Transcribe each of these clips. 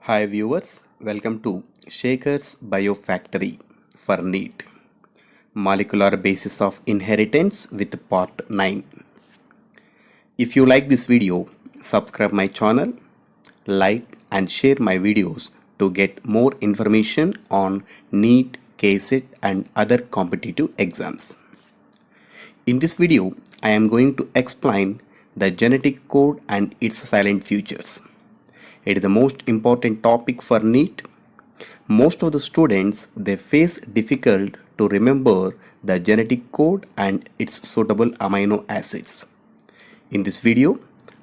Hi viewers, welcome to Shaker's Biofactory for NEET Molecular Basis of Inheritance with Part 9. If you like this video, subscribe my channel, like and share my videos to get more information on NEET, KCET and other competitive exams. In this video, I am going to explain the genetic code and its silent features. It is the most important topic for NEET. Most of the students they face difficult to remember the genetic code and its suitable amino acids. In this video,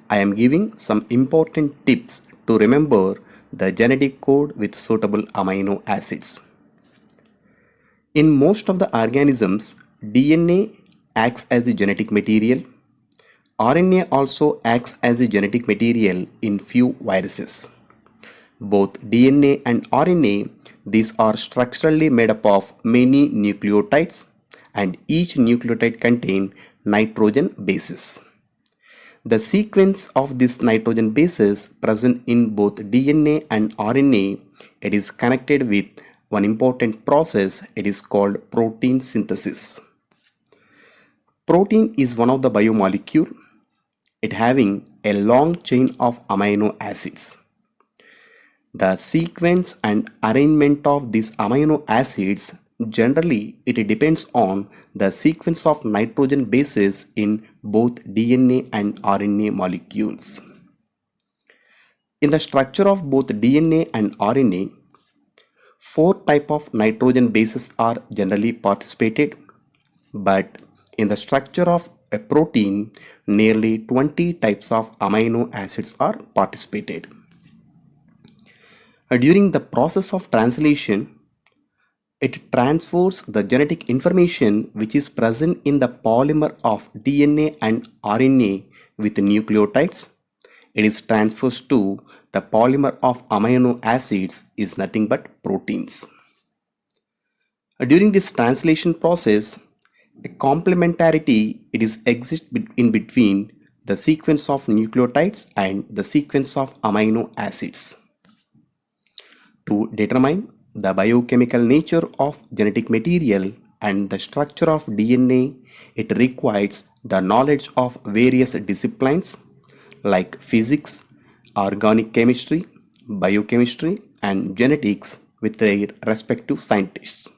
I am giving some important tips to remember the genetic code with suitable amino acids. In most of the organisms, DNA acts as the genetic material. RNA also acts as a genetic material in few viruses. Both DNA and RNA, these are structurally made up of many nucleotides and each nucleotide contains nitrogen bases. The sequence of this nitrogen bases present in both DNA and RNA, it is connected with one important process, it is called protein synthesis. Protein is one of the biomolecule, it having a long chain of amino acids. The sequence and arrangement of these amino acids generally it depends on the sequence of nitrogen bases in both DNA and RNA molecules. In the structure of both DNA and RNA, four types of nitrogen bases are generally participated, but in the structure of a protein, nearly 20 types of amino acids are participated. During the process of translation, it transfers the genetic information which is present in the polymer of DNA and RNA with nucleotides. It is transferred to the polymer of amino acids is nothing but proteins. During this translation process, a complementarity it is exists in between the sequence of nucleotides and the sequence of amino acids. To determine the biochemical nature of genetic material and the structure of DNA, it requires the knowledge of various disciplines like physics, organic chemistry, biochemistry, and genetics with their respective scientists.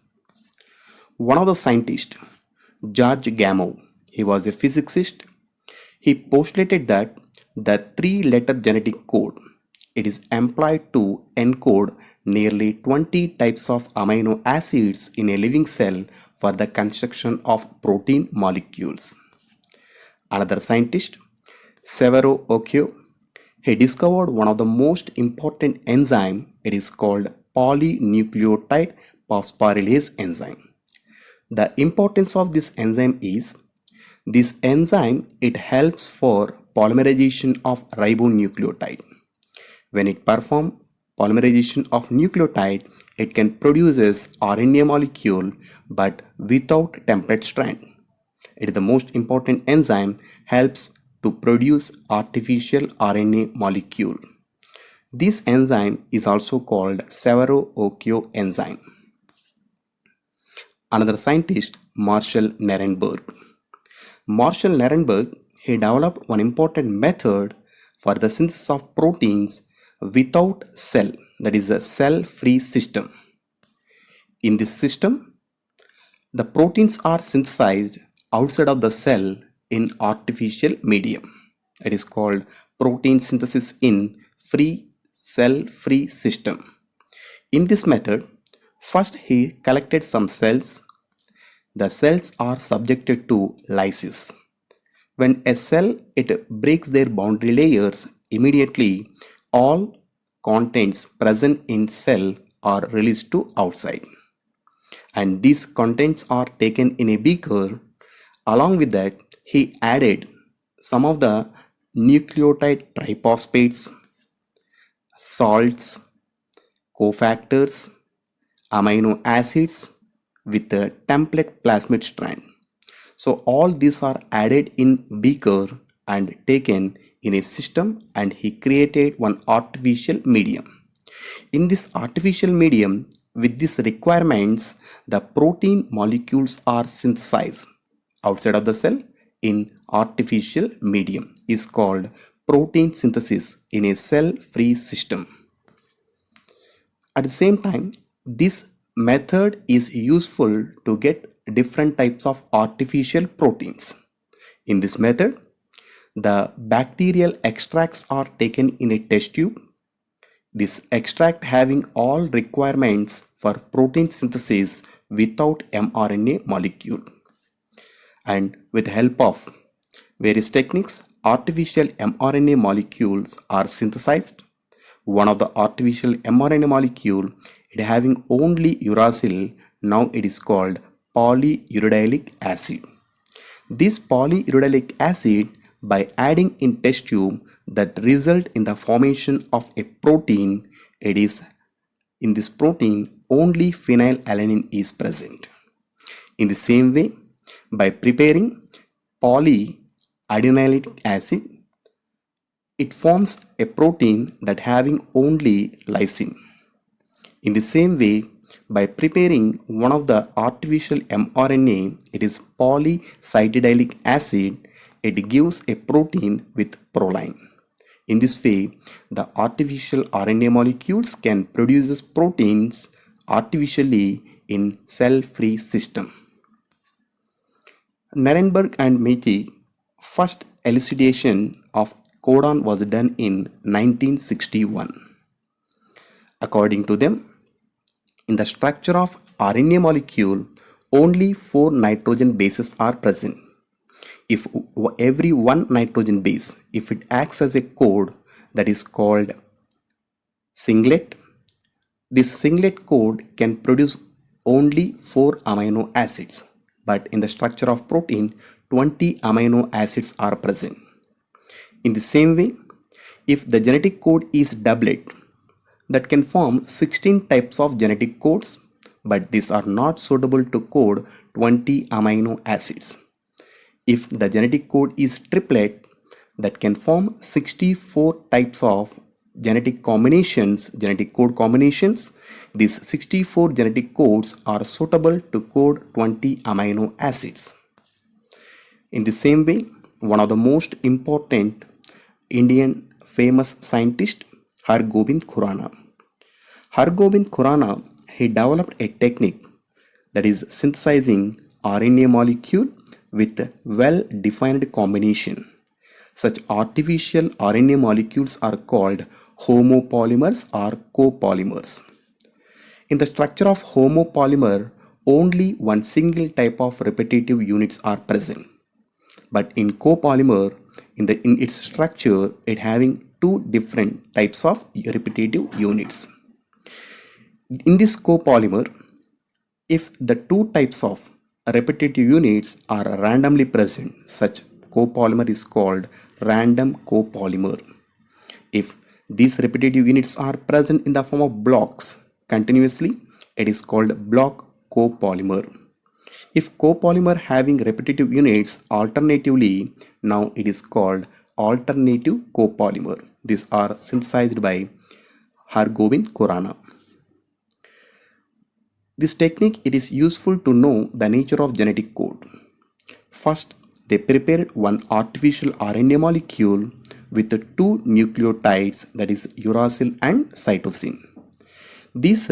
One of the scientists, George Gamow, he was a physicist. He postulated that the three-letter genetic code it is employed to encode nearly 20 types of amino acids in a living cell for the construction of protein molecules. Another scientist, Severo Occhio, he discovered one of the most important enzyme. It is called polynucleotide phosphorylase enzyme. The importance of this enzyme is this enzyme it helps for polymerization of ribonucleotide. When it performs polymerization of nucleotide, it can produce RNA molecule but without template strand. It is the most important enzyme helps to produce artificial RNA molecule. This enzyme is also called Severo-Occhio enzyme. Another scientist, Marshall Nirenberg. Marshall Nirenberg, he developed one important method for the synthesis of proteins without cell, that is a cell-free system. In this system, the proteins are synthesized outside of the cell in artificial medium. It is called protein synthesis in cell-free system. In this method, first he collected some cells. The cells are subjected to lysis. When a cell it breaks their boundary layers, immediately all contents present in cell are released to outside. And these contents are taken in a beaker. Along with that, he added some of the nucleotide triphosphates, salts, cofactors, amino acids with a template plasmid strand. So all these are added in beaker and taken in a system and he created one artificial medium. In this artificial medium, with these requirements, the protein molecules are synthesized outside of the cell in artificial medium is called protein synthesis in a cell-free system. At the same time, this method is useful to get different types of artificial proteins. In this method, the bacterial extracts are taken in a test tube. This extract having all requirements for protein synthesis without mRNA molecule. And with the help of various techniques, artificial mRNA molecules are synthesized. One of the artificial mRNA molecule, it having only uracil, now it is called polyuridylic acid. This polyuridylic acid, by adding in test tube, that result in the formation of a protein. It is in this protein only phenylalanine is present. In the same way, by preparing polyadenylate acid, it forms a protein that having only lysine. In the same way, by preparing one of the artificial mRNA, it is polycytidylic acid, it gives a protein with proline. In this way, the artificial RNA molecules can produce proteins artificially in cell-free system. Nirenberg and Meitei first elucidation of codon was done in 1961. According to them, in the structure of RNA molecule, only 4 nitrogen bases are present. If every one nitrogen base, if it acts as a code, that is called singlet, this singlet code can produce only 4 amino acids, but in the structure of protein, 20 amino acids are present. In the same way, if the genetic code is doublet, that can form 16 types of genetic codes, but these are not suitable to code 20 amino acids. If the genetic code is triplet, that can form 64 types of genetic combinations, genetic code combinations. These 64 genetic codes are suitable to code 20 amino acids. In the same way, one of the most important Indian famous scientist, Hargobind Khurana. Hargobind Khurana, he developed a technique that is synthesizing RNA molecule with well-defined combination. Such artificial RNA molecules are called homopolymers or copolymers. In the structure of homopolymer, only one single type of repetitive units are present. But in copolymer, in its structure, it having two different types of repetitive units. In this copolymer, if the two types of repetitive units are randomly present, such copolymer is called random copolymer. If these repetitive units are present in the form of blocks continuously, it is called block copolymer. If copolymer having repetitive units alternatively, now it is called alternative copolymer. These are synthesized by Hargobind Khurana. This technique, it is useful to know the nature of genetic code. First, they prepared one artificial RNA molecule with the two nucleotides, that is uracil and cytosine. This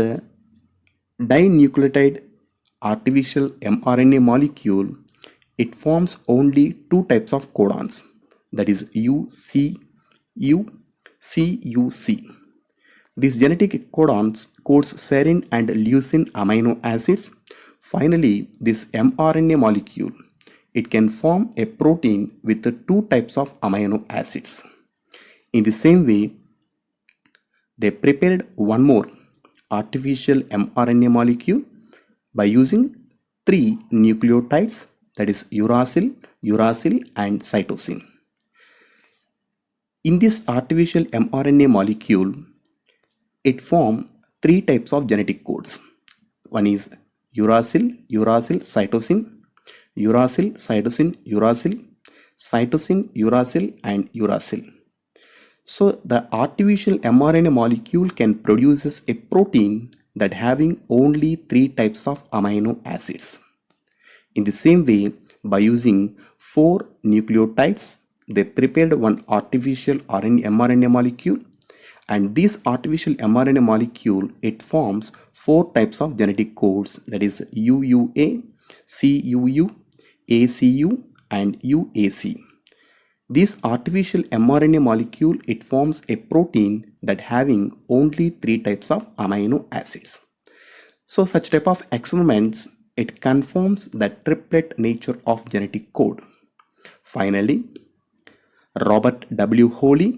dinucleotide artificial mRNA molecule, it forms only two types of codons, that is UCU, CUC. These genetic codons codes serine and leucine amino acids. Finally, this mRNA molecule, it can form a protein with the two types of amino acids. In the same way, they prepared one more artificial mRNA molecule by using three nucleotides, that is uracil, and cytosine. In this artificial mRNA molecule, it forms three types of genetic codes. One is uracil, cytosine, uracil, cytosine, uracil, cytosine, uracil, and uracil. So the artificial mRNA molecule can produces a protein that having only three types of amino acids. In the same way, by using four nucleotides, they prepared one artificial mRNA molecule, and this artificial mRNA molecule, it forms four types of genetic codes, that is UUA, CUU, ACU, and UAC. This artificial mRNA molecule, it forms a protein that having only three types of amino acids. So such type of experiments, it confirms the triplet nature of genetic code. Finally, Robert W. Holey,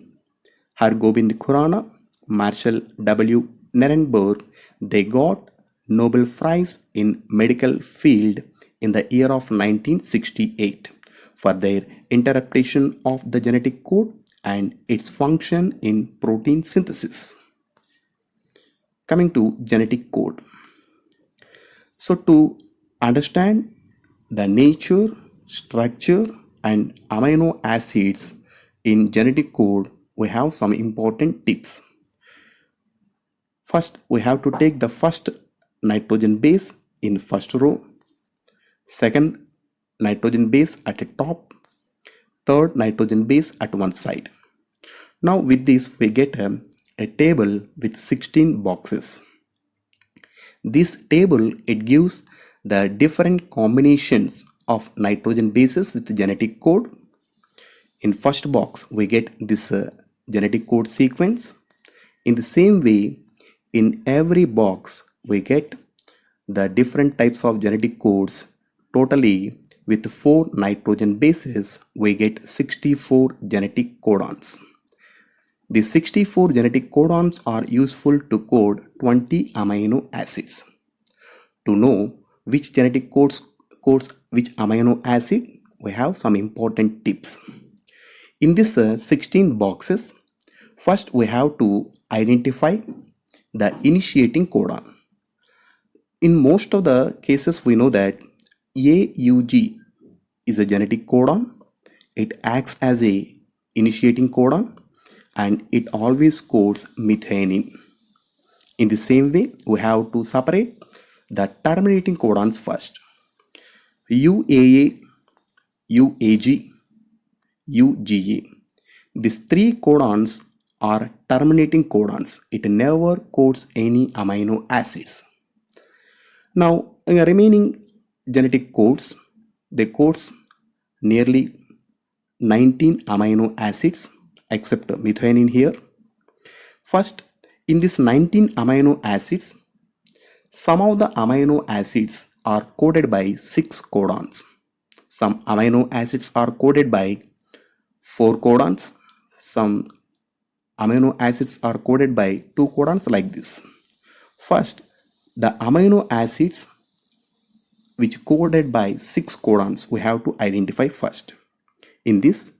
Hargobind Khurana, Marshall W. Nirenberg, they got Nobel Prize in medical field in the year of 1968 for their interpretation of the genetic code and its function in protein synthesis. Coming to genetic code. So to understand the nature, structure, and amino acids in genetic code, we have some important tips. First, we have to take the first nitrogen base in first row, second nitrogen base at the top, third nitrogen base at one side. Now with this we get a table with 16 boxes. This table, it gives the different combinations of nitrogen bases with the genetic code. In first box we get this genetic code sequence. In the same way, in every box we get the different types of genetic codes. Totally, with 4 nitrogen bases we get 64 genetic codons. The 64 genetic codons are useful to code 20 amino acids. To know which genetic codes which amino acid, we have some important tips. In this 16 boxes, first we have to identify the initiating codon. In most of the cases, we know that AUG is a genetic codon. It acts as a initiating codon and it always codes methionine. In the same way, we have to separate the terminating codons first. UAA, UAG, UGA. These three codons are terminating codons. It never codes any amino acids. Now, in the remaining genetic codes, they codes nearly 19 amino acids except methionine here. First, in this 19 amino acids, some of the amino acids are coded by 6 codons. Some amino acids are coded by 4 codons. Some amino acids are coded by 2 codons, like this. First, the amino acids which coded by 6 codons we have to identify first. In this,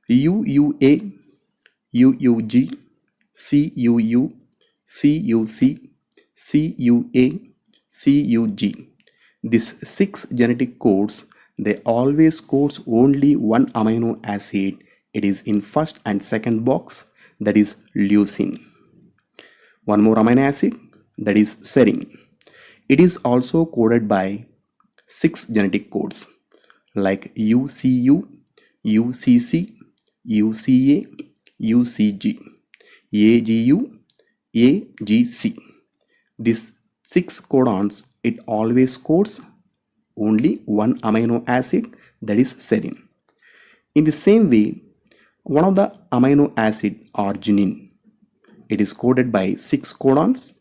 UUA, UUG, CUU, CUC, CUA, CUG. These 6 genetic codes, they always codes only one amino acid. It is in first and second box, that is leucine. One more amino acid, that is serine. It is also coded by 6 genetic codes like UCU, UCC, UCA, UCG, AGU, AGC. These 6 codons, it always codes only one amino acid, that is serine. In the same way, one of the amino acid, arginine, it is coded by 6 codons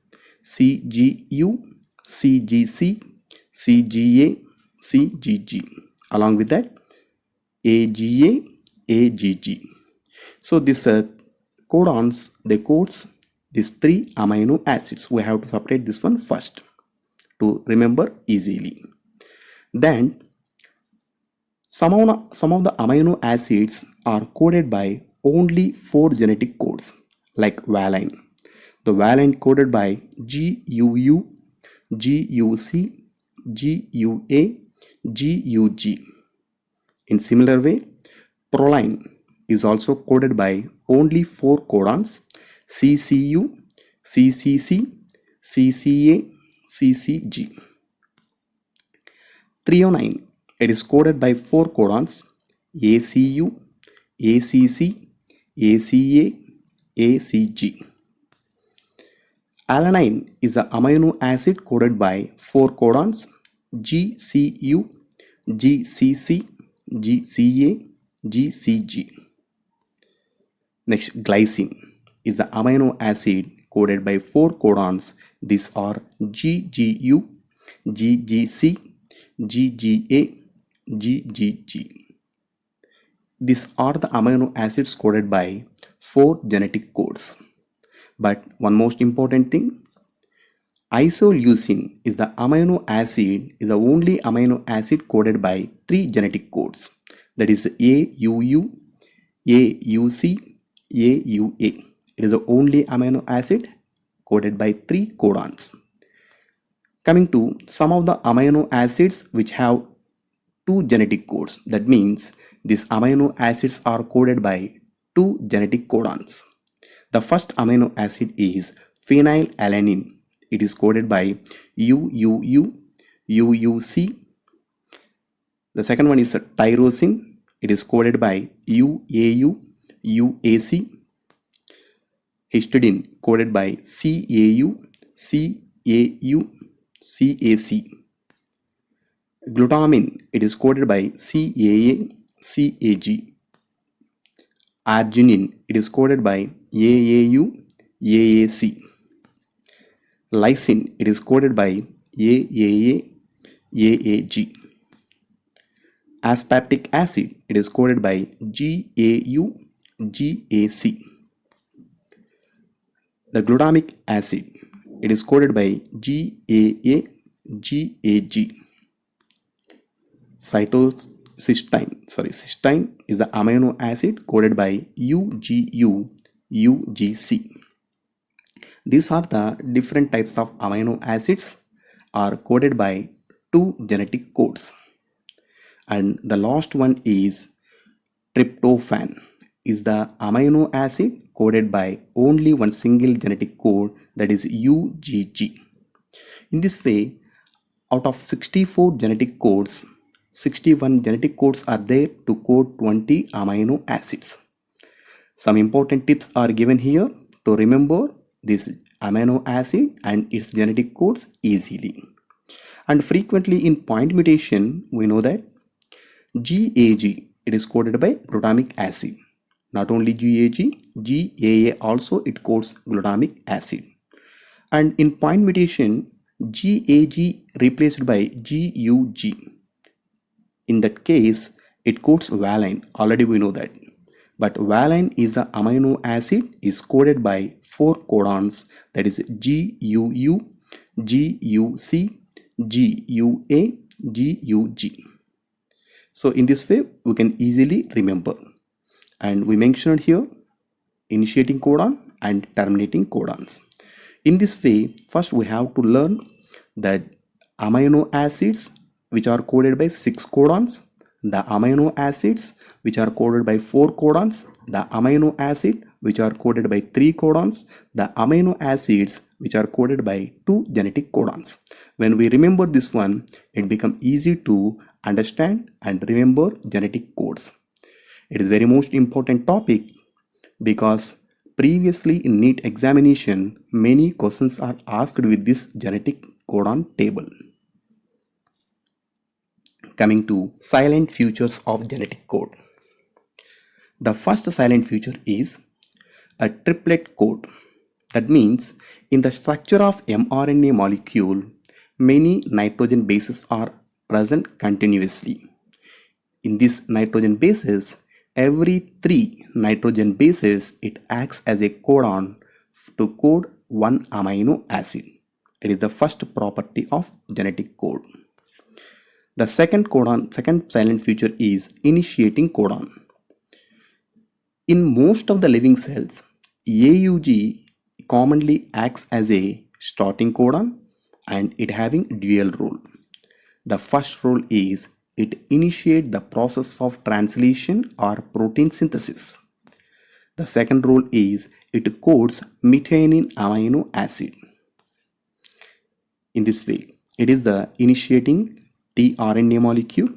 CGU, CGC, CGA, CGG. Along with that, AGA, AGG. So these codons, they codes these 3 amino acids. We have to separate this one first to remember easily. Then some of the amino acids are coded by only 4 genetic codes like valine. The valine coded by GUU, GUC, GUA, GUG. In similar way, proline is also coded by only 4 codons: CCU, CCC, CCA, CCG. 309, it is coded by 4 codons: ACU, ACC, ACA, ACG. Alanine is an amino acid coded by 4 codons: GCU, GCC, GCA, GCG. Next, glycine is the amino acid coded by 4 codons. These are GGU, GGC, GGA, GGG. These are the amino acids coded by 4 genetic codes. But one most important thing, isoleucine is the only amino acid coded by 3 genetic codes. That is AUU, AUC, AUA. It is the only amino acid coded by 3 codons. Coming to some of the amino acids which have 2 genetic codes. That means these amino acids are coded by 2 genetic codons. The first amino acid is phenylalanine. It is coded by UUU, UUC. The second one is tyrosine. It is coded by UAU, UAC. Histidine coded by CAU, CAU, CAC. Glutamine, it is coded by CAA, CAG. Arginine, it is coded by AAU, AAC. Lysine, it is coded by AAA, AAG. Aspartic acid, it is coded by GAU, GAC. The glutamic acid, it is coded by GAA, GAG. Cysteine is the amino acid coded by UGU, UGC. These are the different types of amino acids are coded by 2 genetic codes. And the last one is tryptophan is the amino acid coded by only one single genetic code, that is UGG. In this way, out of 64 genetic codes, 61 genetic codes are there to code 20 amino acids. Some important tips are given here to remember this amino acid and its genetic codes easily. And frequently in point mutation, we know that GAG, it is coded by glutamic acid. Not only GAG, GAA also it codes glutamic acid. And in point mutation, GAG replaced by GUG. In that case, it codes valine. Already we know that. But valine is the amino acid is coded by 4 codons, that is GUU, GUC, GUA, GUG. So in this way, we can easily remember. And we mentioned here initiating codon and terminating codons. In this way, first we have to learn the amino acids which are coded by 6 codons, the amino acids which are coded by 4 codons, the amino acid which are coded by 3 codons, the amino acids which are coded by 2 genetic codons. When we remember this one, it becomes easy to understand and remember genetic codes. It is very most important topic because previously in NEET examination, many questions are asked with this genetic codon table. Coming to silent features of genetic code. The first silent feature is a triplet code. That means in the structure of mRNA molecule, many nitrogen bases are present continuously. In these nitrogen bases, every 3 nitrogen bases, it acts as a codon to code one amino acid. It is the first property of genetic code. The second silent feature is initiating codon. In most of the living cells, AUG commonly acts as a starting codon and it having dual role. The first role is it initiates the process of translation or protein synthesis. The second role is it codes methionine amino acid. In this way, it is the initiating tRNA molecule.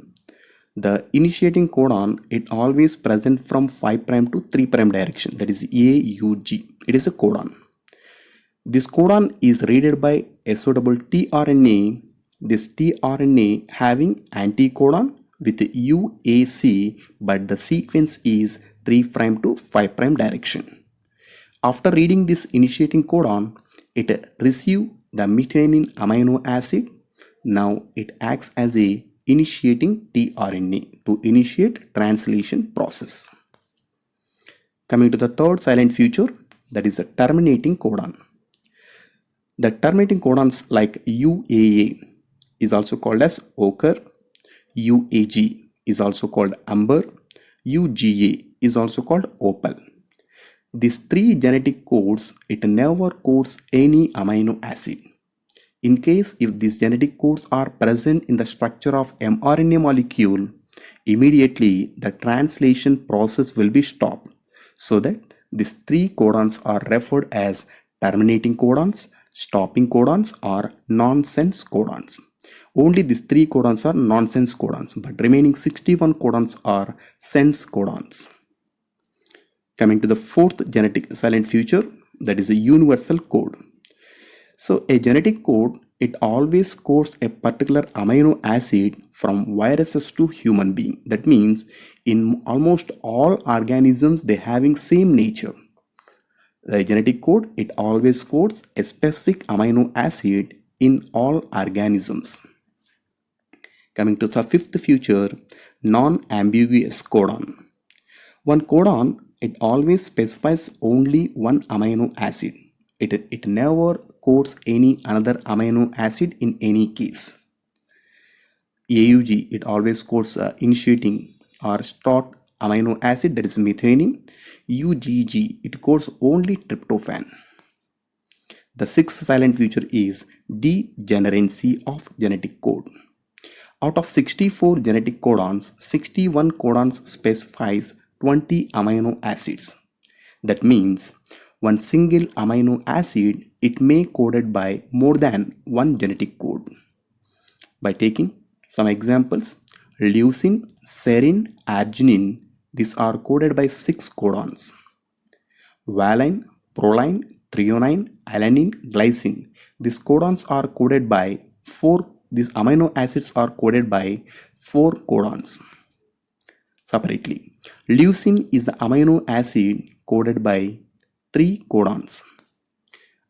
The initiating codon, it always present from 5' to 3' direction, that is AUG. It is a codon. This codon is read by SOT-tRNA. This tRNA having anticodon with UAC, but the sequence is 3' to 5' direction. After reading this initiating codon, it receives the methionine amino acid. Now it acts as a initiating tRNA to initiate translation process. Coming to the third silent feature, that is a terminating codon. The terminating codons like UAA is also called as ochre, UAG is also called amber, UGA is also called opal. These three genetic codes, it never codes any amino acid. In case if these genetic codes are present in the structure of mRNA molecule, immediately the translation process will be stopped. So that these three codons are referred as terminating codons, stopping codons, or nonsense codons. Only these three codons are nonsense codons, but remaining 61 codons are sense codons. Coming to the fourth genetic silent feature, that is a universal code. So a genetic code, it always codes a particular amino acid from viruses to human being. That means in almost all organisms, they having same nature. The genetic code, it always codes a specific amino acid in all organisms. Coming to the fifth feature, non-ambiguous codon. One codon, it always specifies only one amino acid. It never codes any another amino acid in any case. AUG, it always codes initiating or start amino acid, that is methionine. UGG, it codes only tryptophan. The sixth silent feature is degeneracy of genetic code. Out of 64 genetic codons, 61 codons specifies 20 amino acids. That means one single amino acid, it may coded by more than one genetic code. By taking some examples, leucine, serine, arginine, these are coded by 6 codons. Valine, proline, threonine, alanine, glycine, these codons are coded by 4. These amino acids are coded by 4 codons separately. Leucine is the amino acid coded by 3 codons,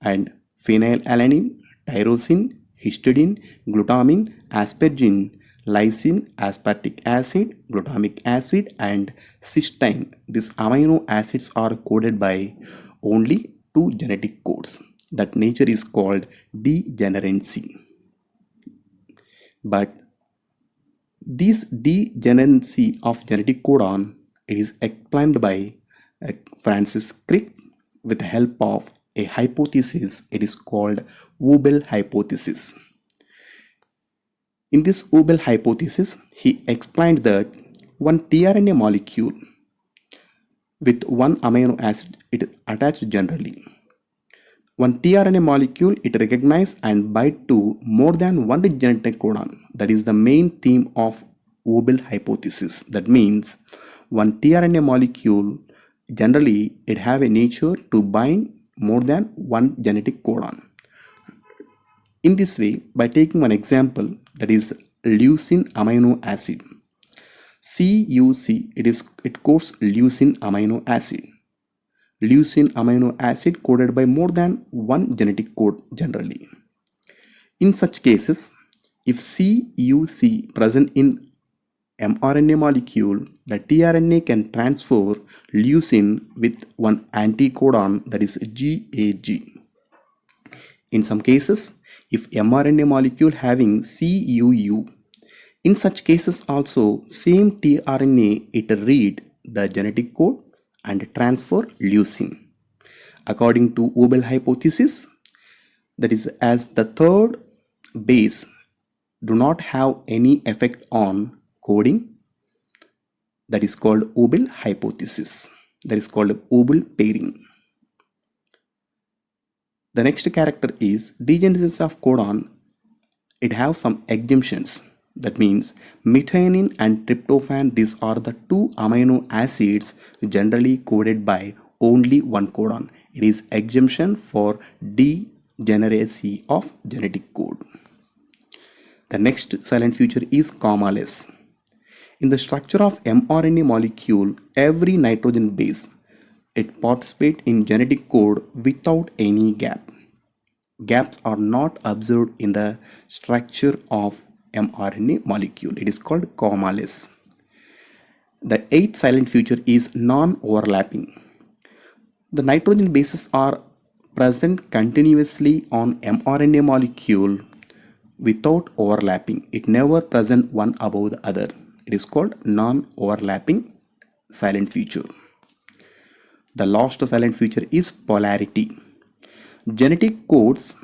and phenylalanine, tyrosine, histidine, glutamine, asparagine, lysine, aspartic acid, glutamic acid, and cysteine. These amino acids are coded by only 2 genetic codes. That nature is called degeneracy. But this degeneracy of genetic codon, it is explained by Francis Crick with the help of a hypothesis. It is called Ubel hypothesis. In this Ubel hypothesis, he explained that one tRNA molecule with one amino acid, it attached generally. One tRNA molecule, it recognizes and binds to more than one genetic codon. That is the main theme of Ubel hypothesis. That means one tRNA molecule, generally it have a nature to bind more than one genetic codon. In this way, by taking one example, that is leucine amino acid. CUC, it codes leucine amino acid. Leucine amino acid coded by more than one genetic code generally. In such cases, if CUC present in mRNA molecule, the tRNA can transfer leucine with one anticodon, that is GAG. In some cases, if mRNA molecule having CUU, in such cases also same tRNA, it read the genetic code and transfer leucine. According to Ubel hypothesis, that is, as the third base do not have any effect on coding, that is called Ubel hypothesis. that is called Abel pairing. The next character is degenesis of codon. It have some exemptions. That means methionine and tryptophan, these are the two amino acids generally coded by only one codon. It is exemption for degeneracy of genetic code. The next silent feature is comma-less. In the structure of mRNA molecule, every nitrogen base, it participates in genetic code without any gap. Gaps are not observed in the structure of mRNA molecule. It is called comma-less. The eighth silent feature is non-overlapping. The nitrogen bases are present continuously on mRNA molecule without overlapping. It never present one above the other. It is called non-overlapping silent feature. The last silent feature is polarity. Genetic codes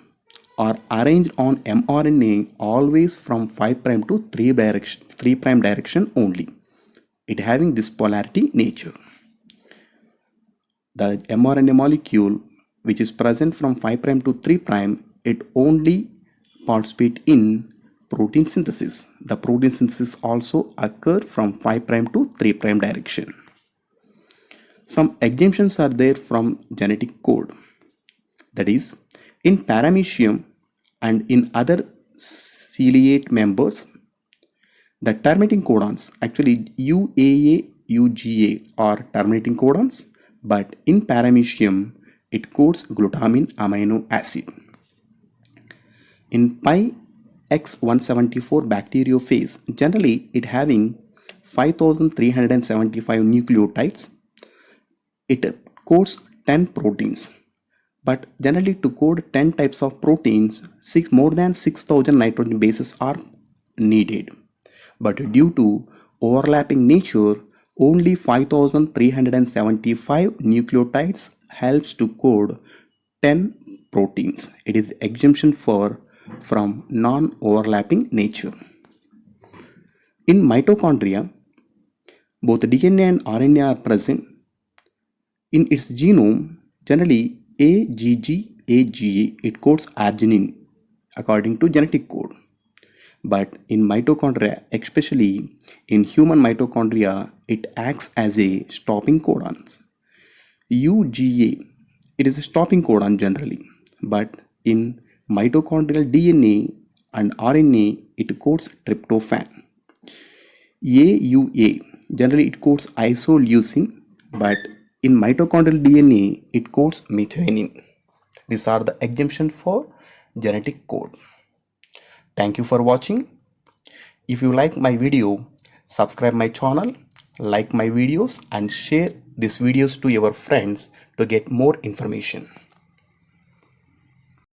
are arranged on mRNA always from 5' to 3' direction only. It having this polarity nature. The mRNA molecule which is present from 5' to 3', it only participate in protein synthesis. The protein synthesis also occur from 5' to 3' direction. Some exemptions are there from genetic code. That is, in paramecium and in other ciliate members, the terminating codons, actually UAA, UGA are terminating codons, but in paramecium, it codes glutamine amino acid. In pi X174 bacteriophage, generally it having 5375 nucleotides. It codes 10 proteins. But generally to code 10 types of proteins, more than 6000 nitrogen bases are needed. But due to overlapping nature, only 5375 nucleotides helps to code 10 proteins. It is exemption from non-overlapping nature. In mitochondria, both DNA and RNA are present. In its genome, generally AGG, it codes arginine according to genetic code. But in mitochondria, especially in human mitochondria, it acts as a stopping codon. UGA, it is a stopping codon generally, but in mitochondrial DNA and RNA, it codes tryptophan. AUA, generally it codes isoleucine, but in mitochondrial DNA, it codes methionine. These are the exemptions for genetic code. Thank you for watching. If you like my video, subscribe my channel, like my videos and share these videos to your friends to get more information.